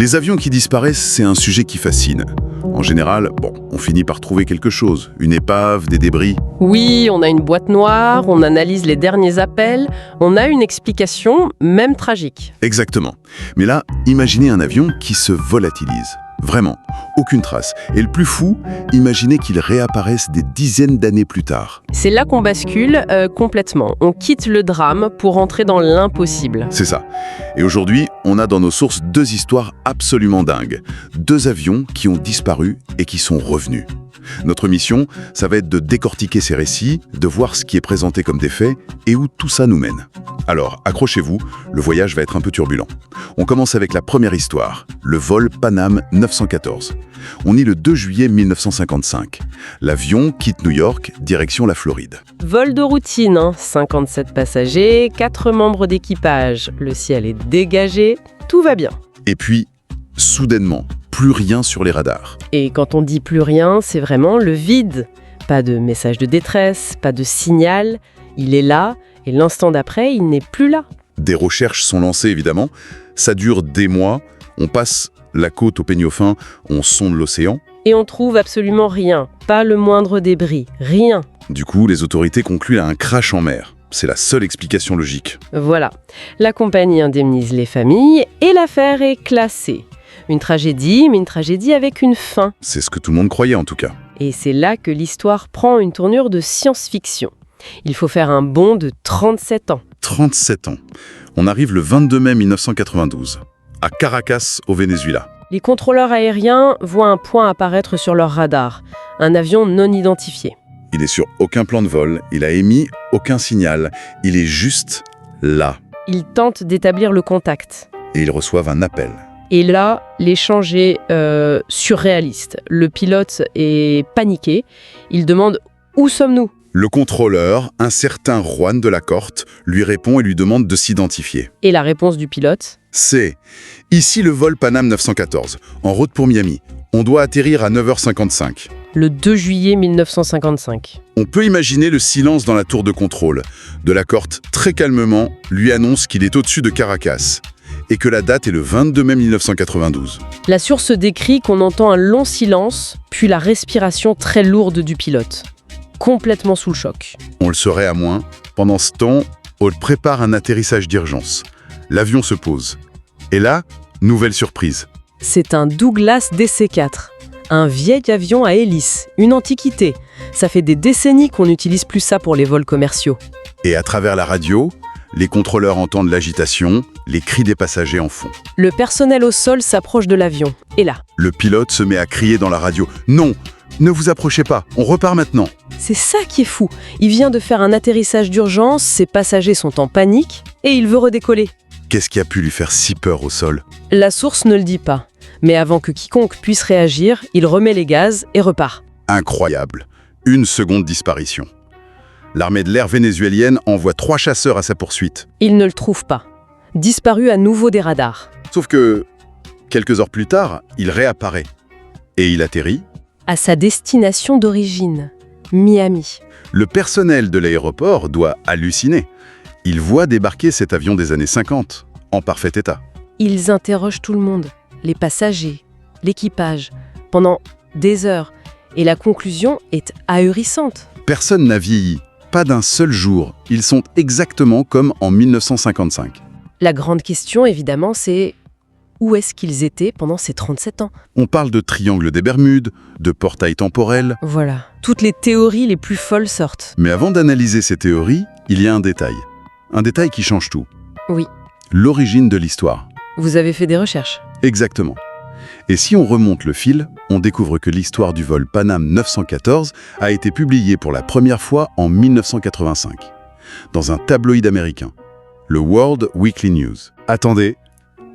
Les avions qui disparaissent, c'est un sujet qui fascine. En général, on finit par trouver quelque chose, une épave, des débris. Oui, on a une boîte noire, on analyse les derniers appels, on a une explication, même tragique. Exactement. Mais là, imaginez un avion qui se volatilise. Vraiment, aucune trace. Et le plus fou, imaginez qu'il réapparaisse des dizaines d'années plus tard. C'est là qu'on bascule complètement. On quitte le drame pour entrer dans l'impossible. C'est ça. Et aujourd'hui, on a dans nos sources deux histoires absolument dingues. Deux avions qui ont disparu et qui sont revenus. Notre mission, ça va être de décortiquer ces récits, de voir ce qui est présenté comme des faits et où tout ça nous mène. Alors, accrochez-vous, le voyage va être un peu turbulent. On commence avec la première histoire, le vol Panam 914. On est le 2 juillet 1955. L'avion quitte New York, direction la Floride. Vol de routine, 57 passagers, 4 membres d'équipage. Le ciel est dégagé, tout va bien. Et puis, soudainement, plus rien sur les radars. Et quand on dit plus rien, c'est vraiment le vide. Pas de message de détresse, pas de signal. Il est là, et l'instant d'après, il n'est plus là. Des recherches sont lancées, évidemment. Ça dure des mois. On passe la côte au peigne fin, on sonde l'océan. Et on trouve absolument rien, pas le moindre débris, rien. Du coup, les autorités concluent à un crash en mer. C'est la seule explication logique. Voilà. La compagnie indemnise les familles et l'affaire est classée. Une tragédie, mais une tragédie avec une fin. C'est ce que tout le monde croyait, en tout cas. Et c'est là que l'histoire prend une tournure de science-fiction. Il faut faire un bond de 37 ans. 37 ans. On arrive le 22 mai 1992, à Caracas, au Venezuela. Les contrôleurs aériens voient un point apparaître sur leur radar, un avion non identifié. Il est sur aucun plan de vol, il a émis aucun signal, il est juste là. Ils tentent d'établir le contact. Et ils reçoivent un appel. Et là, l'échange est surréaliste. Le pilote est paniqué. Il demande « Où sommes-nous » Le contrôleur, un certain Juan de la Corte, lui répond et lui demande de s'identifier. Et la réponse du pilote ? C'est « Ici le vol Panam 914, en route pour Miami. On doit atterrir à 9h55. » Le 2 juillet 1955. On peut imaginer le silence dans la tour de contrôle. De la Corte, très calmement, lui annonce qu'il est au-dessus de Caracas et que la date est le 22 mai 1992. La source décrit qu'on entend un long silence, puis la respiration très lourde du pilote. Complètement sous le choc. On le saurait à moins. Pendant ce temps, Hall prépare un atterrissage d'urgence. L'avion se pose. Et là, nouvelle surprise. C'est un Douglas DC-4. Un vieil avion à hélice, une antiquité. Ça fait des décennies qu'on n'utilise plus ça pour les vols commerciaux. Et à travers la radio, les contrôleurs entendent l'agitation, les cris des passagers en fond. Le personnel au sol s'approche de l'avion. Et là, le pilote se met à crier dans la radio « Non, ne vous approchez pas, on repart maintenant !» C'est ça qui est fou. Il vient de faire un atterrissage d'urgence, ses passagers sont en panique et il veut redécoller. Qu'est-ce qui a pu lui faire si peur au sol? La source ne le dit pas. Mais avant que quiconque puisse réagir, il remet les gaz et repart. Incroyable. Une seconde disparition. L'armée de l'air vénézuélienne envoie 3 chasseurs à sa poursuite. Ils ne le trouvent pas. Disparu à nouveau des radars. Sauf que, quelques heures plus tard, il réapparaît. Et il atterrit à sa destination d'origine, Miami. Le personnel de l'aéroport doit halluciner. Il voit débarquer cet avion des années 50, en parfait état. Ils interrogent tout le monde, les passagers, l'équipage, pendant des heures. Et la conclusion est ahurissante. Personne n'a vieilli, pas d'un seul jour. Ils sont exactement comme en 1955. La grande question, évidemment, c'est où est-ce qu'ils étaient pendant ces 37 ans? On parle de triangle des Bermudes, de portail temporel. Voilà, toutes les théories les plus folles sortent. Mais avant d'analyser ces théories, il y a un détail. Un détail qui change tout. Oui. L'origine de l'histoire. Vous avez fait des recherches? Exactement. Et si on remonte le fil, on découvre que l'histoire du vol Panam 914 a été publiée pour la première fois en 1985, dans un tabloïd américain, le World Weekly News. Attendez,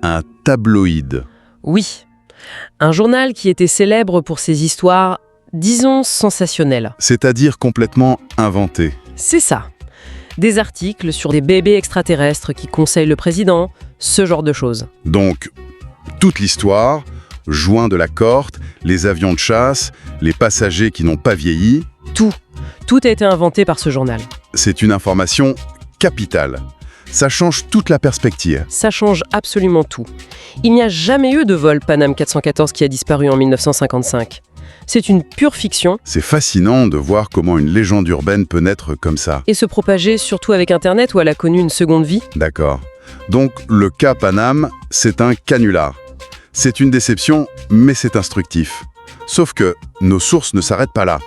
un tabloïd? Oui, un journal qui était célèbre pour ses histoires, disons, sensationnelles. C'est-à-dire complètement inventées. C'est ça. Des articles sur des bébés extraterrestres qui conseillent le président, ce genre de choses. Donc, toute l'histoire, Juan de la Corte, les avions de chasse, les passagers qui n'ont pas vieilli. Tout a été inventé par ce journal. C'est une information capitale. Ça change toute la perspective. Ça change absolument tout. Il n'y a jamais eu de vol Paname 414 qui a disparu en 1955. C'est une pure fiction C'est fascinant de voir comment une légende urbaine peut naître comme ça. et se propager surtout avec Internet où elle a connu une seconde vie. D'accord. Donc, le cas Paname, c'est un canular. C'est une déception, mais c'est instructif. Sauf que nos sources ne s'arrêtent pas là.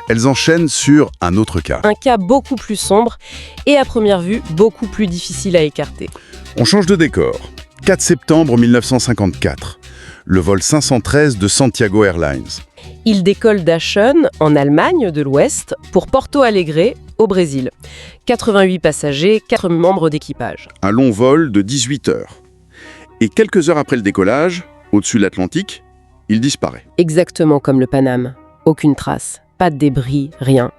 Elles enchaînent sur un autre cas. Un cas beaucoup plus sombre et à première vue beaucoup plus difficile à écarter. On change de décor. 4 septembre 1954. Le vol 513 de Santiago Airlines. Il décolle d'Aachen, en Allemagne de l'Ouest, pour Porto Alegre, au Brésil. 88 passagers, 4 membres d'équipage. Un long vol de 18 heures. Et quelques heures après le décollage, au-dessus de l'Atlantique, il disparaît. Exactement comme le Paname. Aucune trace, pas de débris, rien.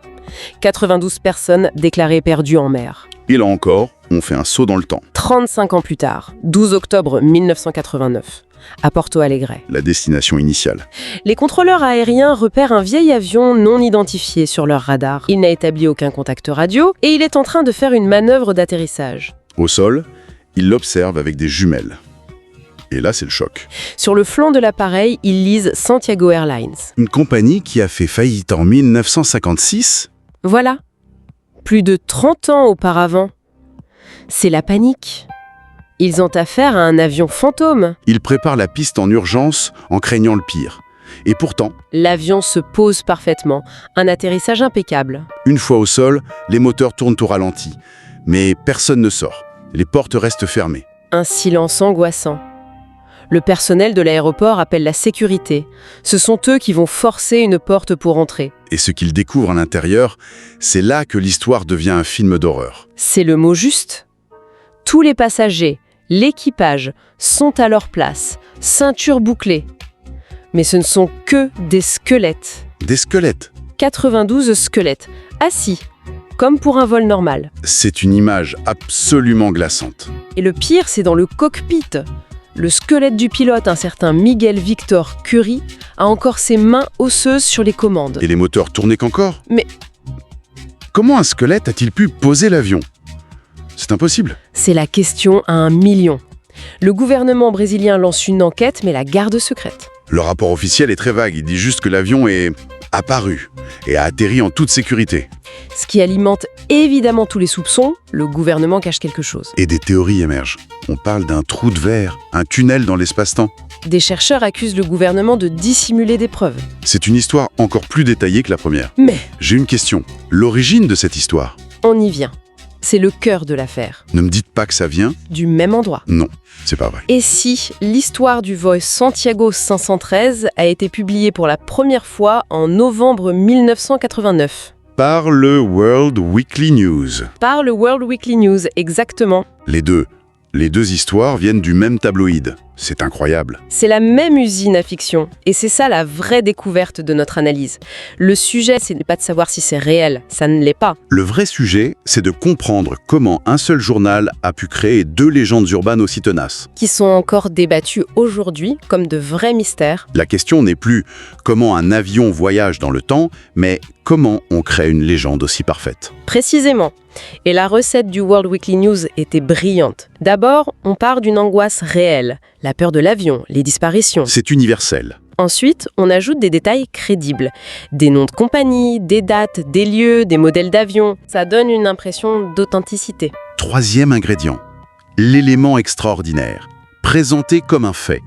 92 personnes déclarées perdues en mer. Et là encore, on fait un saut dans le temps. 35 ans plus tard, 12 octobre 1989, à Porto Alegre. La destination initiale. Les contrôleurs aériens repèrent un vieil avion non identifié sur leur radar. Il n'a établi aucun contact radio et il est en train de faire une manœuvre d'atterrissage. Au sol, ils l'observent avec des jumelles. Et là, c'est le choc. Sur le flanc de l'appareil, ils lisent Santiago Airlines. Une compagnie qui a fait faillite en 1956. Voilà. Plus de 30 ans auparavant. C'est la panique. Ils ont affaire à un avion fantôme. Ils préparent la piste en urgence en craignant le pire. Et pourtant, L'avion se pose parfaitement. Un atterrissage impeccable. une fois au sol, les moteurs tournent au ralenti. Mais personne ne sort. Les portes restent fermées. Un silence angoissant. Le personnel de l'aéroport appelle la sécurité. Ce sont eux qui vont forcer une porte pour entrer. Et ce qu'ils découvrent à l'intérieur, c'est là que l'histoire devient un film d'horreur. C'est le mot juste. Tous les passagers, l'équipage, sont à leur place, ceinture bouclée. Mais ce ne sont que des squelettes. Des squelettes. 92 squelettes, assis, comme pour un vol normal. C'est une image absolument glaçante. Et le pire, c'est dans le cockpit. Le squelette du pilote, un certain Miguel Victor Curie, a encore ses mains osseuses sur les commandes. Et les moteurs tournaient qu'encore. Mais Comment un squelette a-t-il pu poser l'avion? C'est impossible. c'est la question à 1 million. Le gouvernement brésilien lance une enquête, mais la garde secrète. Le rapport officiel est très vague. Il dit juste que l'avion est apparu et a atterri en toute sécurité. Ce qui alimente évidemment tous les soupçons, le gouvernement cache quelque chose. Et des théories émergent. On parle d'un trou de verre, un tunnel dans l'espace-temps. Des chercheurs accusent le gouvernement de dissimuler des preuves. C'est une histoire encore plus détaillée que la première. Mais J'ai une question. L'origine de cette histoire? on y vient. C'est le cœur de l'affaire, Ne me dites pas que ça vient? du même endroit. Non, c'est pas vrai. Et si l'histoire du vol Santiago 513 a été publiée pour la première fois en novembre 1989 Par le World Weekly News. par le World Weekly News, exactement. Les deux histoires viennent du même tabloïd. C'est incroyable. C'est la même usine à fiction, et c'est ça la vraie découverte de notre analyse. Le sujet, ce n'est pas de savoir si c'est réel, ça ne l'est pas. Le vrai sujet, c'est de comprendre comment un seul journal a pu créer 2 légendes urbaines aussi tenaces. Qui sont encore débattus aujourd'hui comme de vrais mystères. La question n'est plus comment un avion voyage dans le temps, mais comment on crée une légende aussi parfaite. Précisément. Et la recette du World Weekly News était brillante. D'abord, on part d'une angoisse réelle, la peur de l'avion, les disparitions. C'est universel. Ensuite, on ajoute des détails crédibles. Des noms de compagnie, des dates, des lieux, des modèles d'avions. Ça donne une impression d'authenticité. 3e ingrédient, l'élément extraordinaire, présenté comme un fait.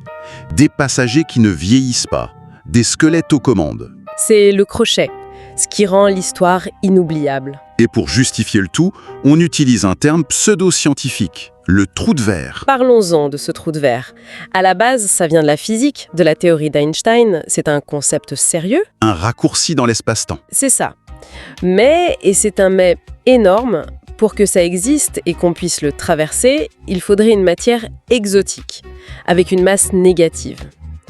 Des passagers qui ne vieillissent pas, des squelettes aux commandes. C'est le crochet, ce qui rend l'histoire inoubliable. Et pour justifier le tout, on utilise un terme pseudo-scientifique, le trou de verre. Parlons-en de ce trou de verre. À la base, ça vient de la physique, de la théorie d'Einstein. C'est un concept sérieux. Un raccourci dans l'espace-temps. C'est ça. Mais, et c'est un mais énorme, pour que ça existe et qu'on puisse le traverser, il faudrait une matière exotique, avec une masse négative.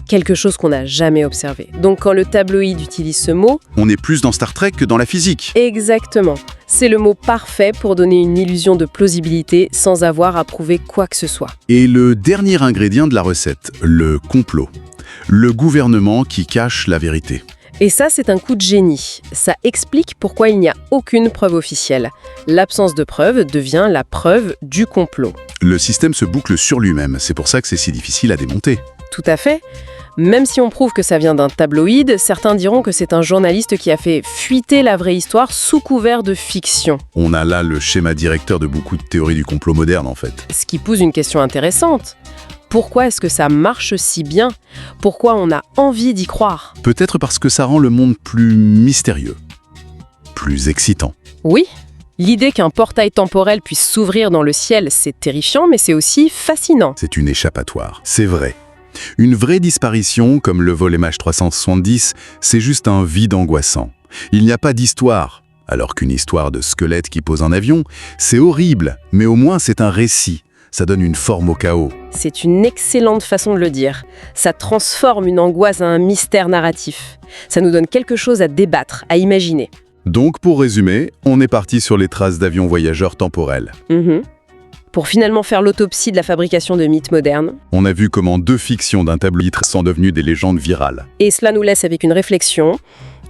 Quelque chose qu'on n'a jamais observé. Donc quand le tabloïd utilise ce mot, On est plus dans Star Trek que dans la physique. exactement, c'est le mot parfait pour donner une illusion de plausibilité sans avoir à prouver quoi que ce soit. Et le dernier ingrédient de la recette, le complot. Le gouvernement qui cache la vérité. Et ça, c'est un coup de génie. Ça explique pourquoi il n'y a aucune preuve officielle. L'absence de preuve devient la preuve du complot. Le système se boucle sur lui-même, c'est pour ça que c'est si difficile à démonter. Tout à fait. Même si on prouve que ça vient d'un tabloïd, certains diront que c'est un journaliste qui a fait fuiter la vraie histoire sous couvert de fiction. On a là le schéma directeur de beaucoup de théories du complot moderne, en fait. Ce qui pose une question intéressante. Pourquoi est-ce que ça marche si bien? Pourquoi on a envie d'y croire? Peut-être parce que ça rend le monde plus mystérieux, plus excitant. Oui, l'idée qu'un portail temporel puisse s'ouvrir dans le ciel, c'est terrifiant, mais c'est aussi fascinant. C'est une échappatoire, c'est vrai. Une vraie disparition, comme le vol MH370, c'est juste un vide angoissant. Il n'y a pas d'histoire, alors qu'une histoire de squelette qui pose un avion, c'est horrible, mais au moins c'est un récit. Ça donne une forme au chaos. C'est une excellente façon de le dire. Ça transforme une angoisse en un mystère narratif. Ça nous donne quelque chose à débattre, à imaginer. Donc, pour résumer, on est parti sur les traces d'avions voyageurs temporels. Pour finalement faire l'autopsie de la fabrication de mythes modernes. On a vu comment 2 fictions d'un tabloïd sont devenues des légendes virales. Et cela nous laisse avec une réflexion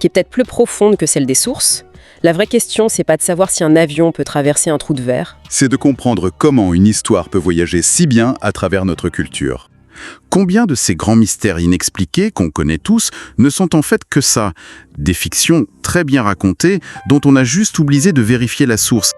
qui est peut-être plus profonde que celle des sources. La vraie question, c'est pas de savoir si un avion peut traverser un trou de verre. C'est de comprendre comment une histoire peut voyager si bien à travers notre culture. Combien de ces grands mystères inexpliqués qu'on connaît tous ne sont en fait que ça, des fictions très bien racontées dont on a juste oublié de vérifier la source.